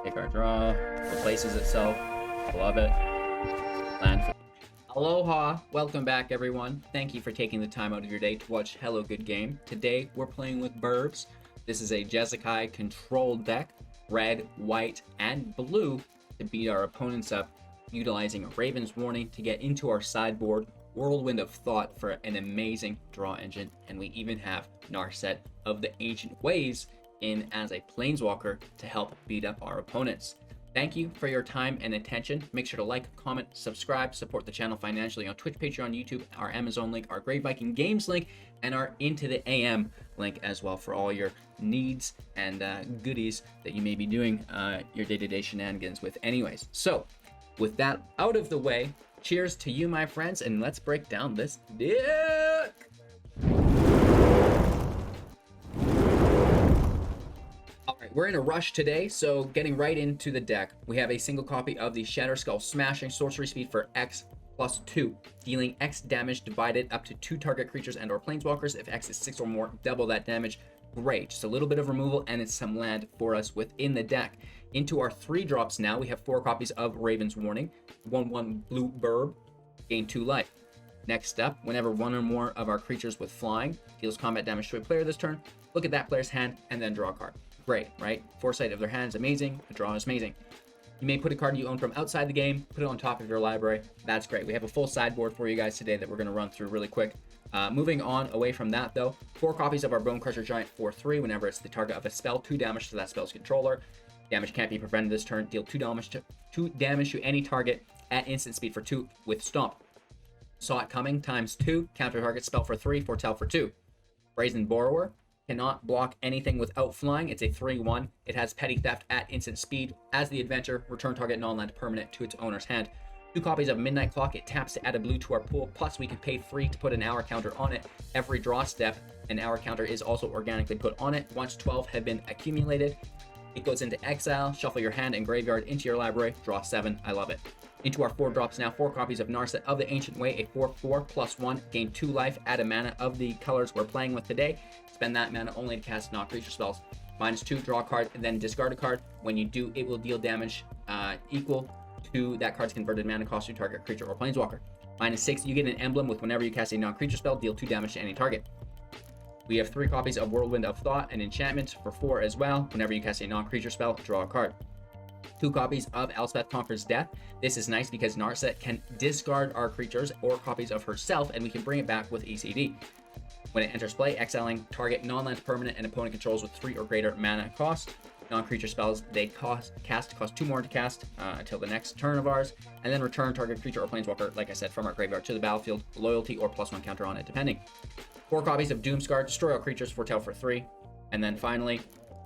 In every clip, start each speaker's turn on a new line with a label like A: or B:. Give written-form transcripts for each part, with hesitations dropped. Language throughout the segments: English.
A: Take our draw. Replaces itself. Love it. Land for... Aloha! Welcome back, everyone. Thank you for taking the time out of your day to watch Hello Good Game. Today, we're playing with Birbs. This is a Jeskai controlled deck. Red, white, and blue to beat our opponents up, utilizing a Raven's Warning to get into our sideboard, Whirlwind of Thought for an amazing draw engine, and we even have Narset of the Ancient Ways in as a Planeswalker to help beat up our opponents. Thank you for your time and attention. Make sure to like, comment, subscribe, support the channel financially on Twitch, Patreon, YouTube, our Amazon link, our Great Viking Games link, and our Into the AM link as well for all your needs and goodies that you may be doing your day-to-day shenanigans with anyways. So, with that out of the way, cheers to you, my friends, and let's break down this deck! Alright, we're in a rush today, so getting right into the deck. We have a single copy of the Shatterskull Smashing, sorcery speed for X plus 2, dealing X damage divided up to 2 target creatures and or planeswalkers. If X is 6 or more, double that damage. Great, just a little bit of removal and it's some land for us within the deck. Into our 3 drops now, we have 4 copies of Raven's Warning, 1/1 blue Birb, gain 2 life. Next up, whenever one or more of our creatures with flying deals combat damage to a player this turn, look at that player's hand and then draw a card. Great, right? Foresight of their hand is amazing, the draw is amazing. You may put a card you own from outside the game, put it on top of your library. That's great. We have a full sideboard for you guys today that we're going to run through really quick. Moving on away from that though, 4 copies of our Bonecrusher Giant 4/3. Whenever it's the target of a spell, 2 damage to that spell's controller. Damage can't be prevented this turn. Deal 2 damage to any target at instant speed for 2 with Stomp. Saw it coming times 2. Counter target spell for 3. Foretell for 2. Brazen Borrower. Cannot block anything without flying. It's a 3/1. It has Petty Theft at instant speed. As the adventure, return target non-land permanent to its owner's hand. 2 copies of Midnight Clock. It taps to add a blue to our pool. Plus, we can pay 3 to put an hour counter on it. Every draw step, an hour counter is also organically put on it. Once 12 have been accumulated, it goes into exile. Shuffle your hand and graveyard into your library. Draw 7. I love it. Into our 4 drops now, 4 copies of Narset of the Ancient Way, a 4/4 +1, gain 2 life, add a mana of the colors we're playing with today. Spend that mana only to cast non-creature spells. -2, draw a card, and then discard a card. When you do, it will deal damage equal to that card's converted mana cost to target creature or planeswalker. -6, you get an emblem with whenever you cast a non-creature spell, deal 2 damage to any target. We have 3 copies of Whirlwind of Thought, an enchantment for 4 as well. Whenever you cast a non-creature spell, draw a card. 2 copies of Elspeth Conquers Death. This is nice because Narset can discard our creatures or copies of herself, and we can bring it back with ECD. When it enters play, exiling target non-land permanent and opponent controls with 3 or greater mana cost. Non-creature spells they cost 2 more to cast until the next turn of ours, and then return target creature or planeswalker, like I said, from our graveyard to the battlefield. Loyalty or +1 counter on it, depending. 4 copies of Doomskar, destroy all creatures, foretell for 3. And then finally,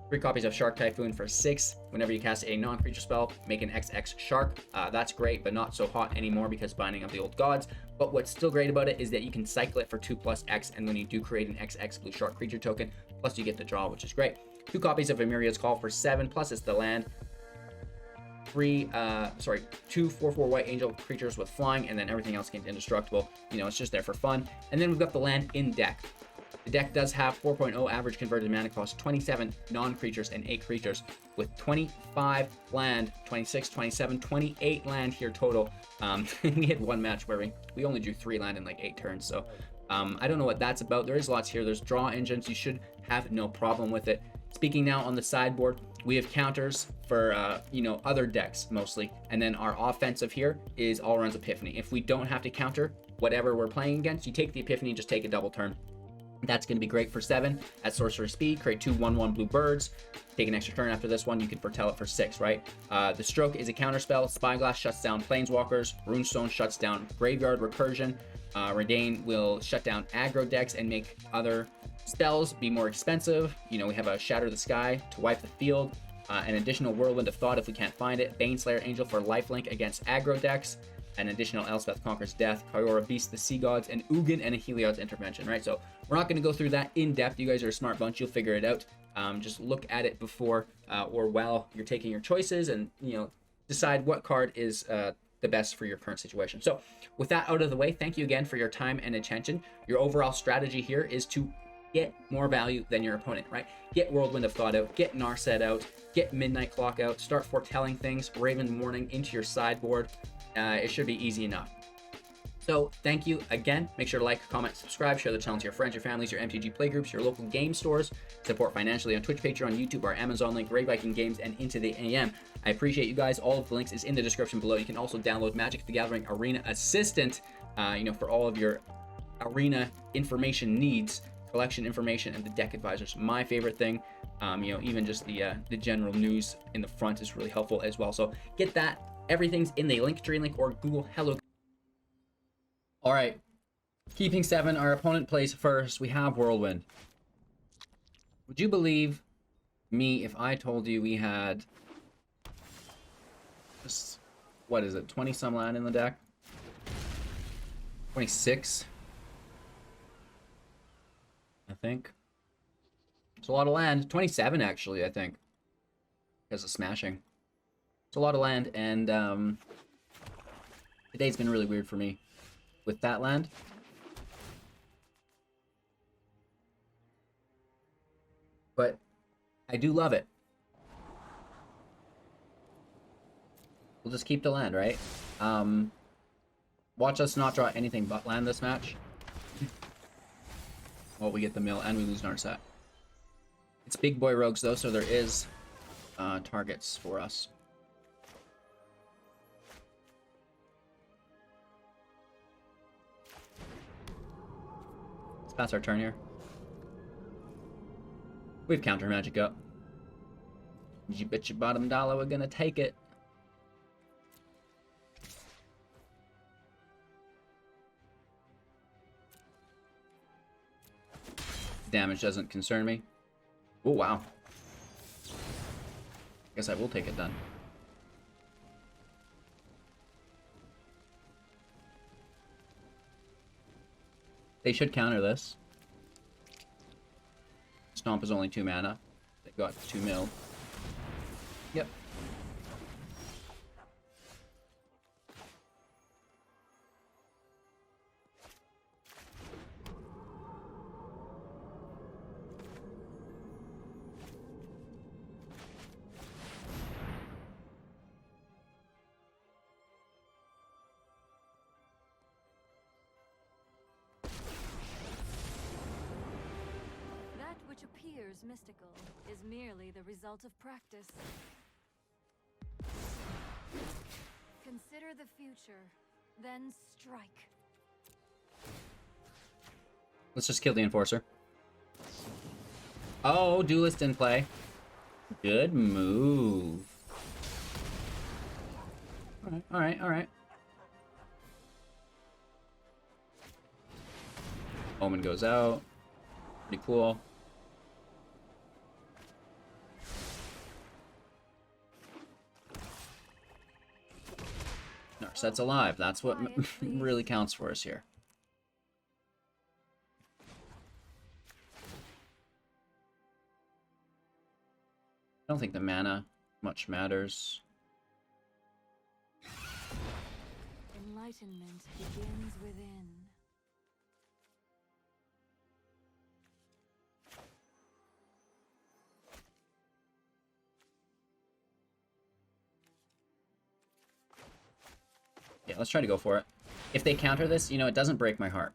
A: 3 copies of Shark Typhoon for 6. Whenever you cast a non-creature spell, make an XX Shark. That's great, but not so hot anymore because Binding of the Old Gods. But what's still great about it is that you can cycle it for 2 + X, and when you do create an XX Blue Shark creature token, plus you get the draw, which is great. 2 copies of Emeria's Call for 7, plus it's the land. 2 4/4 white angel creatures with flying, and then everything else gains indestructible. You know, it's just there for fun. And then we've got the land in deck. The deck does have 4.0 average converted mana cost, 27 non-creatures and 8 creatures, with 25 land, 26, 27, 28 land here total. We had 1 match where we only drew 3 land in like 8 turns, so I don't know what that's about. There is lots here. There's draw engines. You should have no problem with it. Speaking now on the sideboard, we have counters for other decks mostly, and then our offensive here is all runs Epiphany. If we don't have to counter whatever we're playing against, you take the Epiphany, just take a double turn. That's going to be great for 7 at sorcery speed. Create 2 1/1 blue birds. Take an extra turn after this one. You can foretell it for 6, right? The Stroke is a counter spell. Spyglass shuts down planeswalkers. Runestone shuts down graveyard recursion. Redain will shut down aggro decks and make other spells be more expensive. You know, we have a Shatter the Sky to wipe the field. An additional Whirlwind of Thought if we can't find it. Baneslayer Angel for lifelink against aggro decks. An additional Elspeth Conquers Death, Kyora Beast the Sea Gods, and Ugin and a Heliod's Intervention, right? So we're not going to go through that in depth. You guys are a smart bunch. You'll figure it out. Just look at it before or while you're taking your choices and, decide what card is the best for your current situation. So with that out of the way, thank you again for your time and attention. Your overall strategy here is to get more value than your opponent, right? Get Whirlwind of Thought out, get Narset out, get Midnight Clock out, start foretelling things, Raven Morning into your sideboard. It should be easy enough. So thank you again. Make sure to like, comment, subscribe, share the channel to your friends, your families, your MTG playgroups, your local game stores. Support financially on Twitch, Patreon, YouTube, our Amazon link, Grey Viking Games, and Into the AM. I appreciate you guys. All of the links is in the description below. You can also download Magic the Gathering Arena Assistant, for all of your arena information needs, collection information, and the deck advisors. My favorite thing. Even just the general news in the front is really helpful as well. So get that. Everything's in the Linktree link or Google Hello. All right, keeping 7. Our opponent plays first. We have Whirlwind. Would you believe me if I told you we had just, what is it, 20 some land in the deck? 26, I think. It's a lot of land. 27 actually, I think, because of smashing. It's a lot of land, and today's been really weird for me with that land. But I do love it. We'll just keep the land, right? Watch us not draw anything but land this match. Well, we get the mill and we lose Narset. It's big boy rogues though, so there is targets for us. That's our turn here. We've counter magic up. You bet your bottom dollar we're gonna take it. Damage doesn't concern me. Oh wow. Guess I will take it then. They should counter this. Stomp is only 2 mana. They got 2 mil. Yep.
B: Appears mystical is merely the result of practice. Consider the future, then strike.
A: Let's just kill the Enforcer. Oh, Duelist in play. Good move. Alright, alright, alright. Omen goes out. Pretty cool. Narset's alive. That's what really counts for us here. I don't think the mana much matters.
B: Enlightenment begins within.
A: Yeah, let's try to go for it. If they counter this, it doesn't break my heart.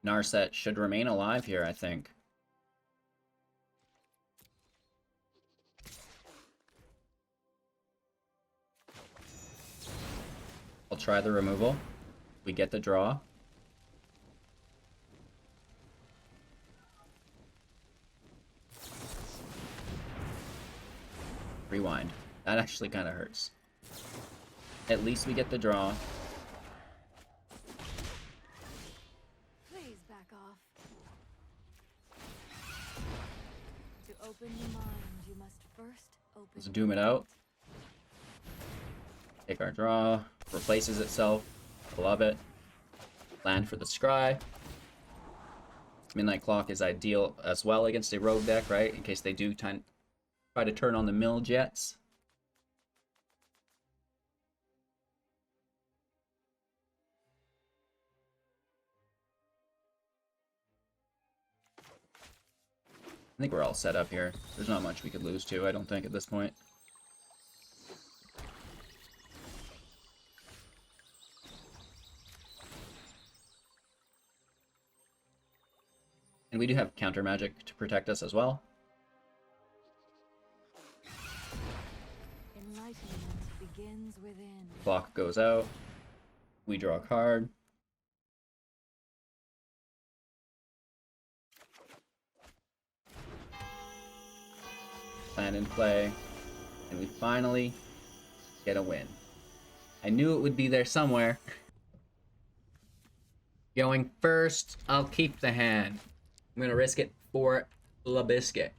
A: Narset should remain alive here, I think. I'll try the removal. We get the draw. Rewind. That actually kind of hurts. At least we get the draw.
B: Please back off. To open your mind, you must first open.
A: Let's doom it out. Take our draw. Replaces itself. Love it. Land for the scry. Midnight Clock is ideal as well against a rogue deck, right? In case they do try to turn on the mill jets. I think we're all set up here. There's not much we could lose to, I don't think, at this point. And we do have counter magic to protect us as well.
B: Enlightenment begins within.
A: Clock goes out. We draw a card. Plan in play. And we finally get a win. I knew it would be there somewhere. Going first, I'll keep the hand. I'm gonna risk it for La Biscuit.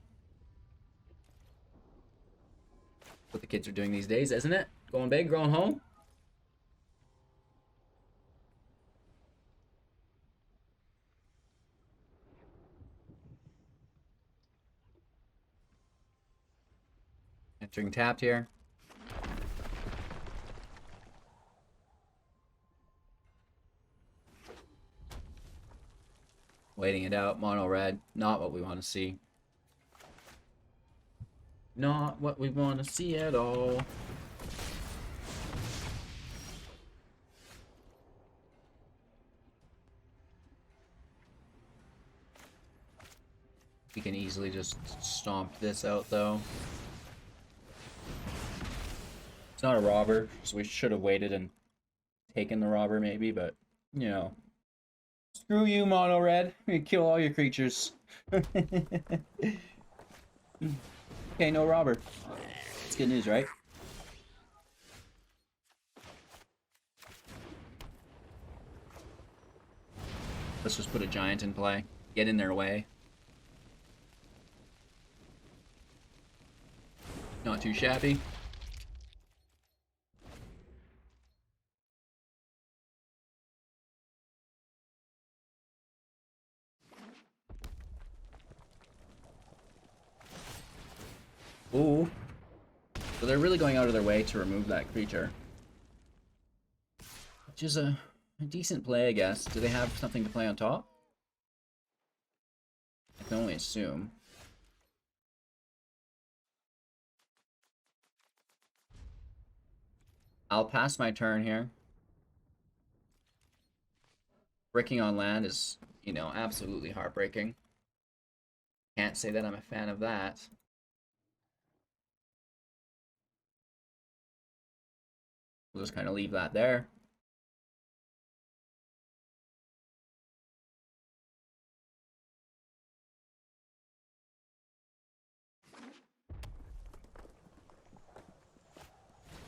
A: What the kids are doing these days, isn't it? Going big, going home. Entering tapped here. Waiting it out, mono red. Not what we want to see. Not what we want to see at all. We can easily just stomp this out, though. It's not a robber, so we should have waited and taken the robber, maybe, but, you know. Screw you, mono red. We kill all your creatures. Okay, no robber. It's good news, right? Let's just put a giant in play. Get in their way. Not too shabby. Ooh. So they're really going out of their way to remove that creature. Which is a decent play, I guess. Do they have something to play on top? I can only assume. I'll pass my turn here. Bricking on land is, you know, absolutely heartbreaking. Can't say that I'm a fan of that. We'll just kind of leave that there.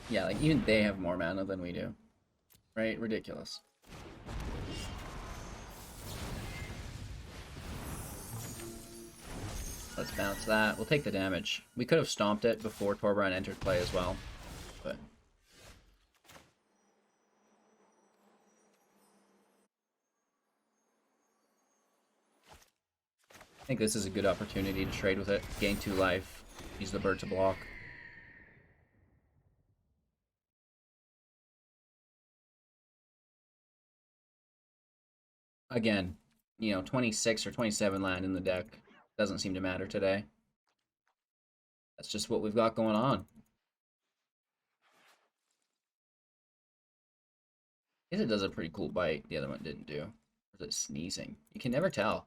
A: Yeah, like, even they have more mana than we do. Right? Ridiculous. Let's bounce that. We'll take the damage. We could have stomped it before Torbran entered play as well, but... I think this is a good opportunity to trade with it. Gain 2 life. Use the bird to block. Again, you know, 26 or 27 land in the deck. Doesn't seem to matter today. That's just what we've got going on. I guess it does a pretty cool bite. The other one didn't do. Or is it sneezing? You can never tell.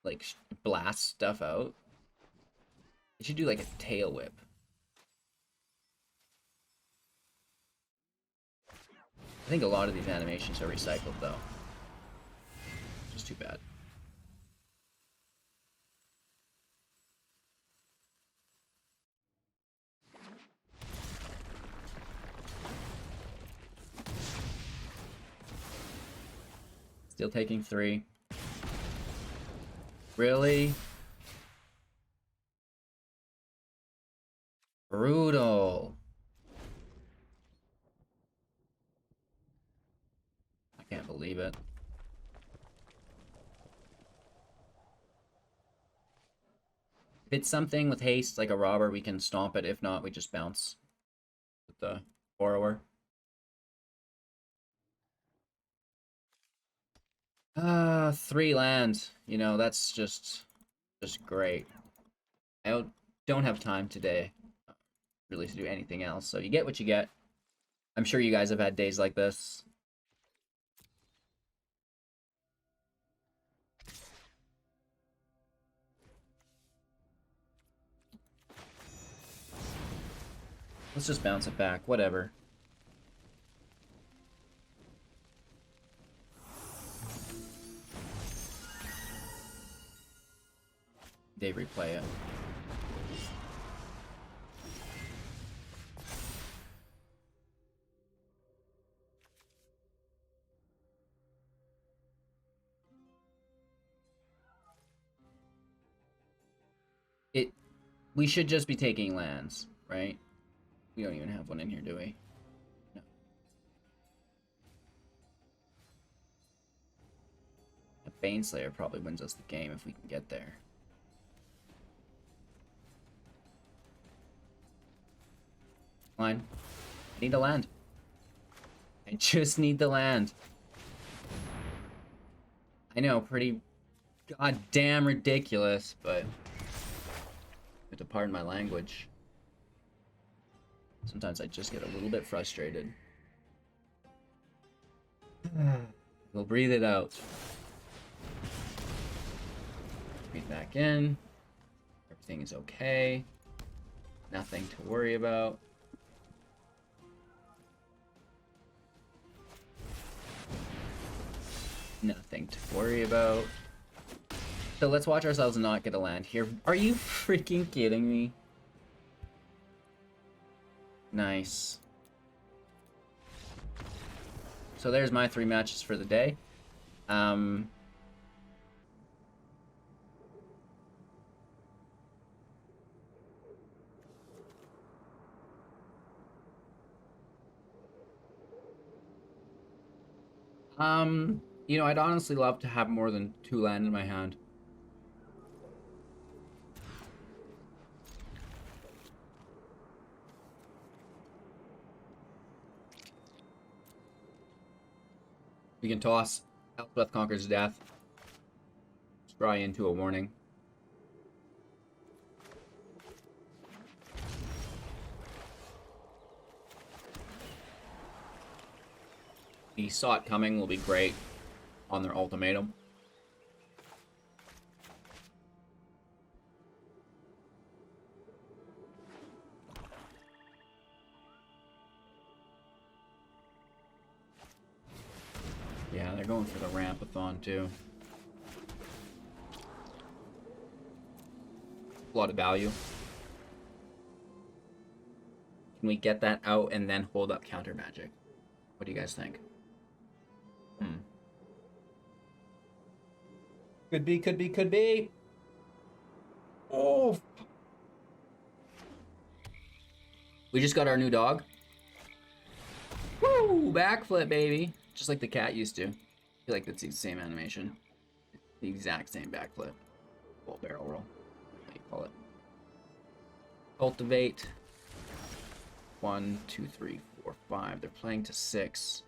A: Like, blast stuff out. It should do like a tail whip. I think a lot of these animations are recycled, though. Just too bad. Still taking 3. Really? Brutal. I can't believe it. If it's something with haste, like a robber, we can stomp it. If not, we just bounce with the borrower. 3 lands. You know, that's just Just great. I don't have time today really to do anything else, so you get what you get. I'm sure you guys have had days like this. Let's just bounce it back, whatever. They replay it. We should just be taking lands, right? We don't even have one in here, do we? No. A Baneslayer probably wins us the game if we can get there. Fine. I need a land. I just need the land. I know, pretty goddamn ridiculous, but to pardon my language. Sometimes I just get a little bit frustrated. We'll breathe it out. Breathe back in. Everything is okay. Nothing to worry about. Nothing to worry about. So let's watch ourselves not get a land here. Are you freaking kidding me? Nice. So there's my 3 matches for the day. You know, I'd honestly love to have more than 2 land in my hand. We can toss Elspeth Conquers Death. Scry into a warning. He saw it coming will be great on their ultimatum. Yeah, they're going for the Rampathon too. A lot of value. Can we get that out and then hold up counter magic? What do you guys think? Could be, could be, could be. Oh. We just got our new dog. Woo! Backflip, baby. Just like the cat used to. I feel like that's the same animation. The exact same backflip. Full barrel roll. What do you call it? Cultivate. 1, 2, 3, 4, 5. They're playing to 6.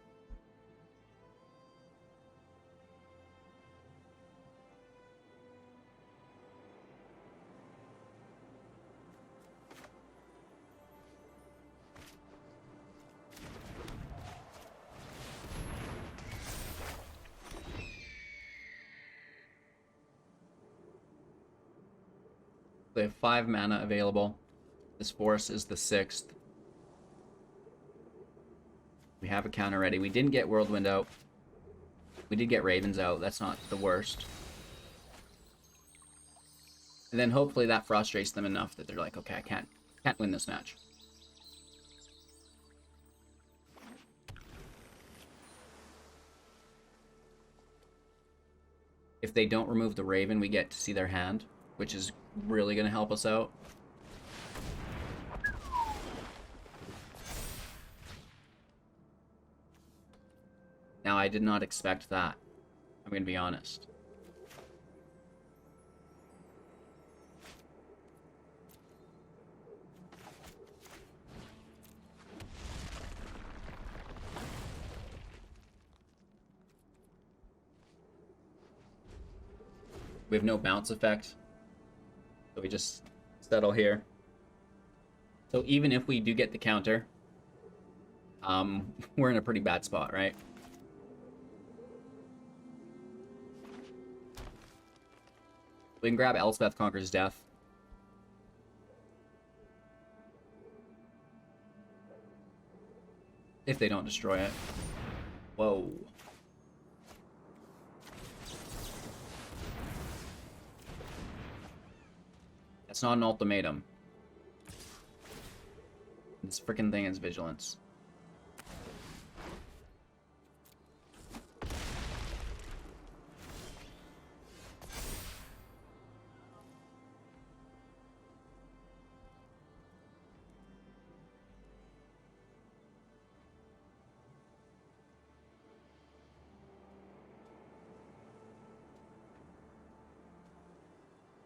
A: They have 5 mana available. This forest is the 6th. We have a counter ready. We didn't get Whirlwind out. We did get Ravens out. That's not the worst. And then hopefully that frustrates them enough that they're like, okay, I can't win this match. If they don't remove the Raven, we get to see their hand, which is really going to help us out. Now, I did not expect that. I'm going to be honest. We have no bounce effect. So we just settle here. So even if we do get the counter, we're in a pretty bad spot, right? We can grab Elspeth Conquers Death. If they don't destroy it. Whoa. That's not an ultimatum. This freaking thing is vigilance.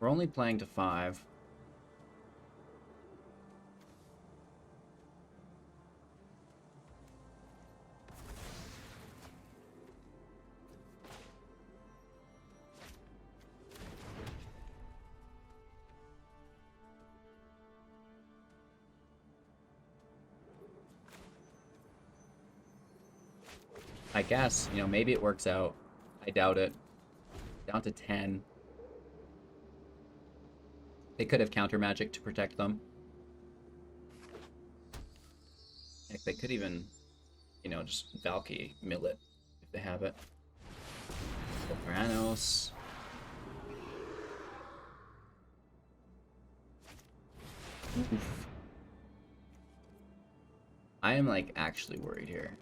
A: We're only playing to 5. I guess, you know, maybe it works out. I doubt it. Down to 10. They could have counter magic to protect them. Heck, they could even, you know, just Valky mill it if they have it. Sopranos. Oof. I am like actually worried here.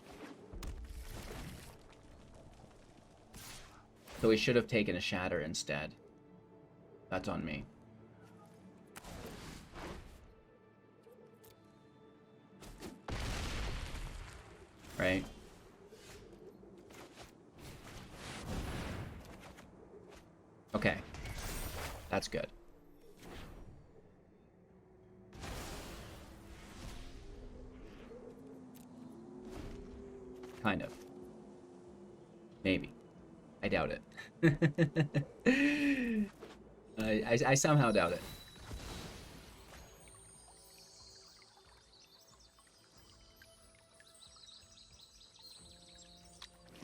A: So we should have taken a Shatter instead. That's on me. Right? Okay. That's good. Kind of. Maybe. I doubt it. I somehow doubt it.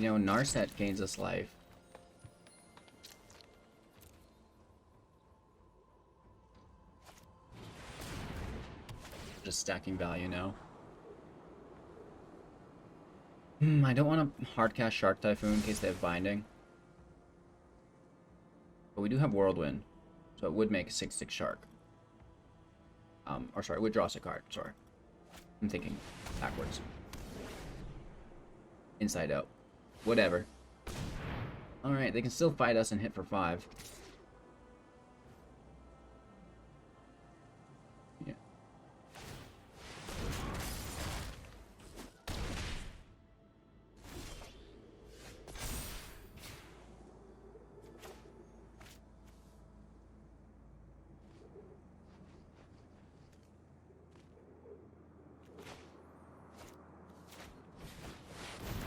A: You know, Narset gains us life. Just stacking value now. I don't want to hardcast Shark Typhoon in case they have binding. But we do have Whirlwind, so it would make a 6/6 Shark. Or sorry, it would draw us a card, sorry. I'm thinking backwards. Inside out. Whatever. Alright, they can still fight us and hit for 5. Yeah.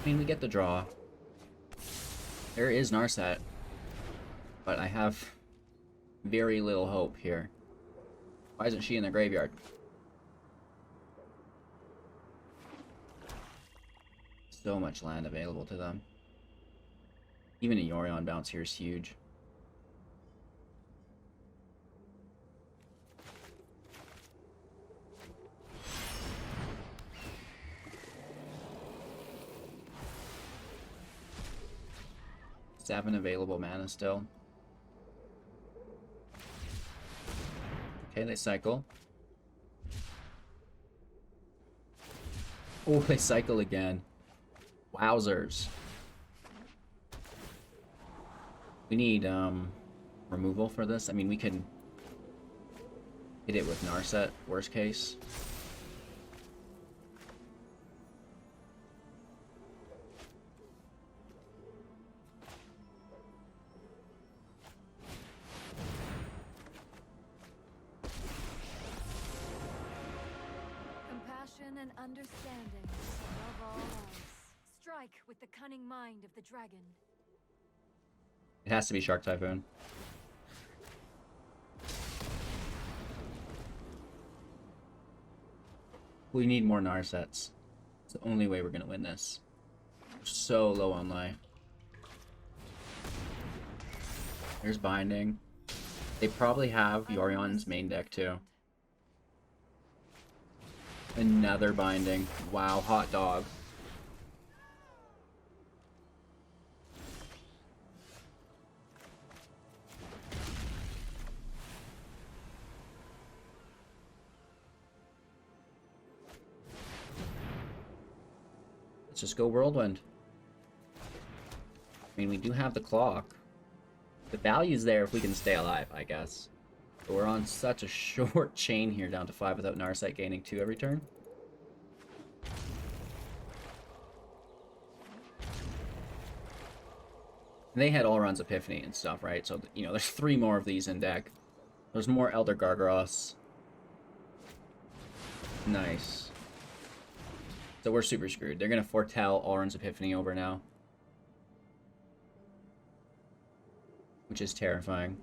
A: I mean, we get the draw. There is Narset, but I have very little hope here. Why isn't she in the graveyard? So much land available to them. Even a Yorion bounce here is huge. Seven available mana still. Okay, they cycle. Oh, they cycle again. Wowzers. We need removal for this. I mean, we can hit it with Narset, worst case.
B: And understanding above all else. Strike with the cunning mind of the dragon.
A: It has to be Shark Typhoon. We need more Narsets. It's the only way we're gonna win this. We're so low on life. There's Binding. They probably have Yorion's main deck too. Another Binding. Wow, hot dog. Let's just go Whirlwind. I mean, we do have the clock. The value's there if we can stay alive, I guess. But we're on such a short chain here, down to 5 without Narset gaining 2 every turn. And they had Allron's Epiphany and stuff, right? So, you know, there's 3 more of these in deck. There's more Elder Gargaros. Nice. So we're super screwed. They're going to foretell Allron's Epiphany over now. Which is terrifying.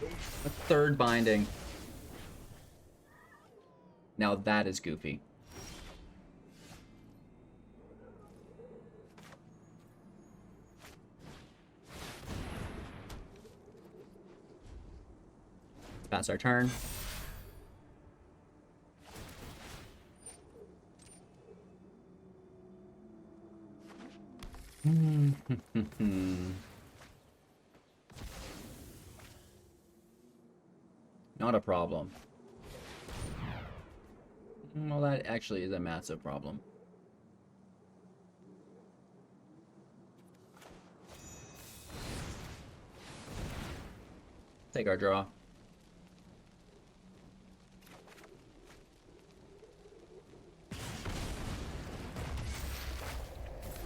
A: A 3rd Binding. Now that is goofy. That's our turn. Not a problem. Well, that actually is a massive problem. Take our draw.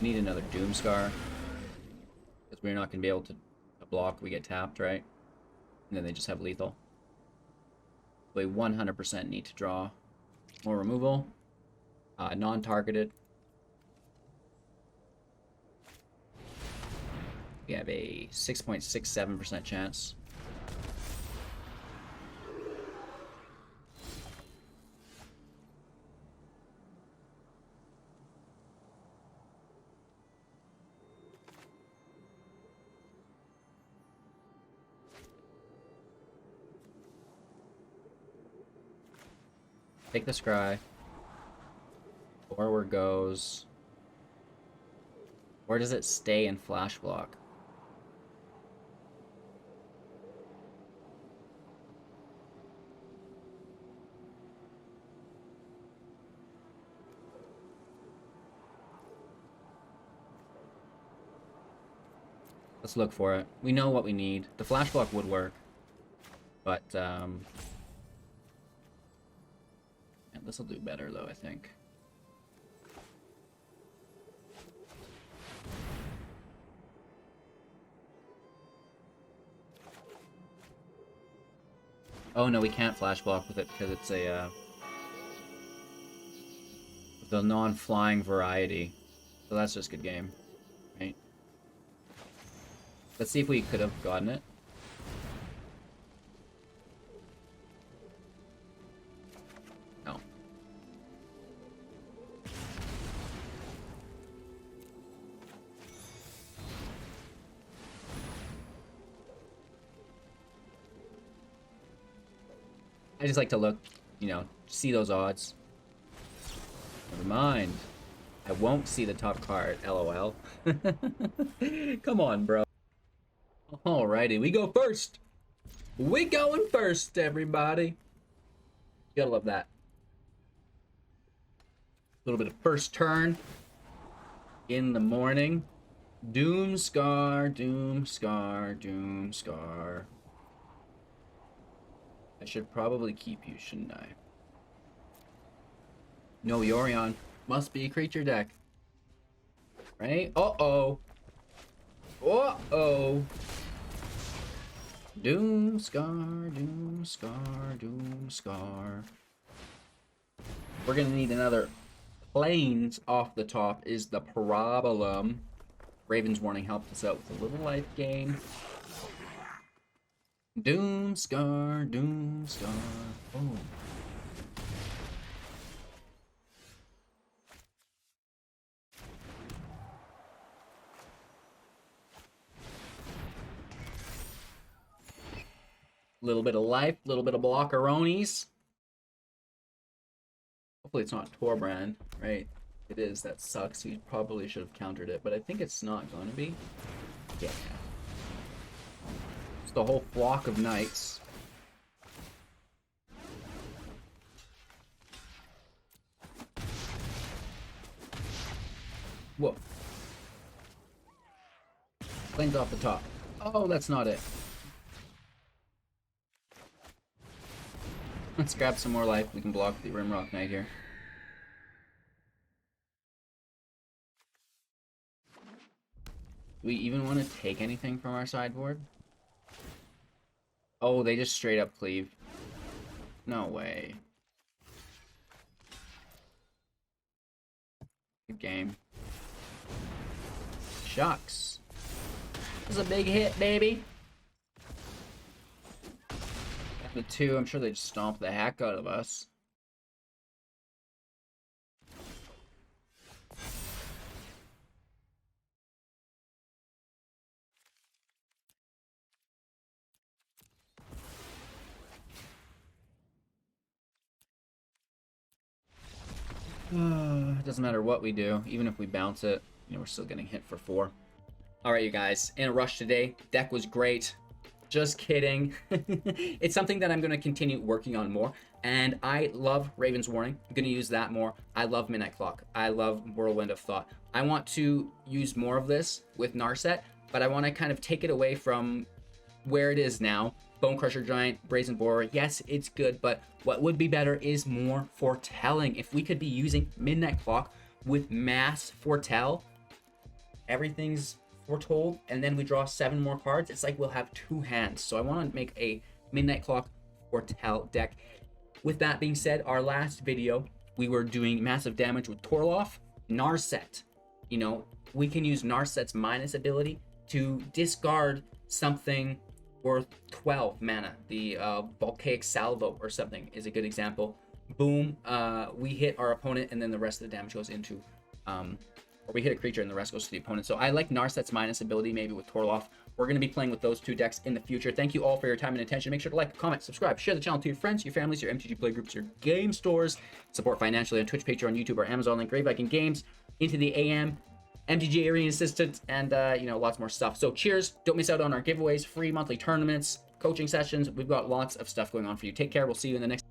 A: Need another Doomskar. Because we're not going to be able to block. We get tapped, right? And then they just have lethal. We 100% need to draw more removal. Non-targeted. We have a 6.67% chance. Take the scry. Forward goes. Where does it stay in flash block? Let's look for it. We know what we need. The flash block would work. But, this will do better, though, I think. Oh, no, we can't flash block with it because it's a, the non-flying variety. So that's just good game, right? Let's see if we could have gotten it. No. I just like to look, you know, see those odds. Never mind. I won't see the top card, LOL. Come on, bro. Alrighty, we go first. We going first, everybody. You gotta love that. A little bit of first turn in the morning. Doomskar, Doomskar, Doomskar. I should probably keep you, shouldn't I? No, Yorion. Must be a creature deck. Right? Uh-oh. Uh-oh. Doomskar, Doomskar, Doomskar. We're gonna need another planes off the top is the problem. Raven's Warning helped us out with a little life gain. Doomskar, Doomskar. Oh. A little bit of life, a little bit of blockeronis. Hopefully it's not Torbrand, right? If it is, that sucks. We probably should have countered it, but I think it's not going to be. Yeah. It's the whole flock of knights. Whoa. Planes off the top. Oh, that's not it. Let's grab some more life. We can block the Rimrock Knight here. Do we even want to take anything from our sideboard? Oh, they just straight up cleave. No way. Good game. Shucks. This is a big hit, baby. The 2, I'm sure they'd stomp the heck out of us. It doesn't matter what we do, even if we bounce it, you know, we're still getting hit for 4. Alright, you guys, in a rush today. Deck was great. Just kidding. It's something that I'm going to continue working on more. And I love Raven's Warning. I'm going to use that more. I love Midnight Clock. I love Whirlwind of Thought. I want to use more of this with Narset, but I want to kind of take it away from where it is now. Bonecrusher Giant, Brazen Borrower, yes, it's good, but what would be better is more foretelling. If we could be using Midnight Clock with mass foretell, everything's foretold, and then we draw 7 more cards, it's like we'll have 2 hands. So I want to make a Midnight Clock foretell deck. With that being said, our last video, we were doing massive damage with Torloff. Narset, you know, we can use Narset's minus ability to discard something worth 12 mana. The Volcanic Salvo or something is a good example. Boom, we hit our opponent, and then the rest of the damage goes into or we hit a creature and the rest goes to the opponent. So I like Narset's minus ability, maybe with Torloff. We're going to be playing with those 2 decks in the future. Thank you all for your time and attention. Make sure to like, comment, subscribe, share the channel to your friends, your families, your MTG play groups, your game stores. Support financially on Twitch, Patreon, YouTube, or Amazon. Link Grey Viking Games, Into the AM, MTG Arena Assistant, and you know, lots more stuff. So cheers. Don't miss out on our giveaways, free monthly tournaments, coaching sessions. We've got lots of stuff going on for you. Take care. We'll see you in the next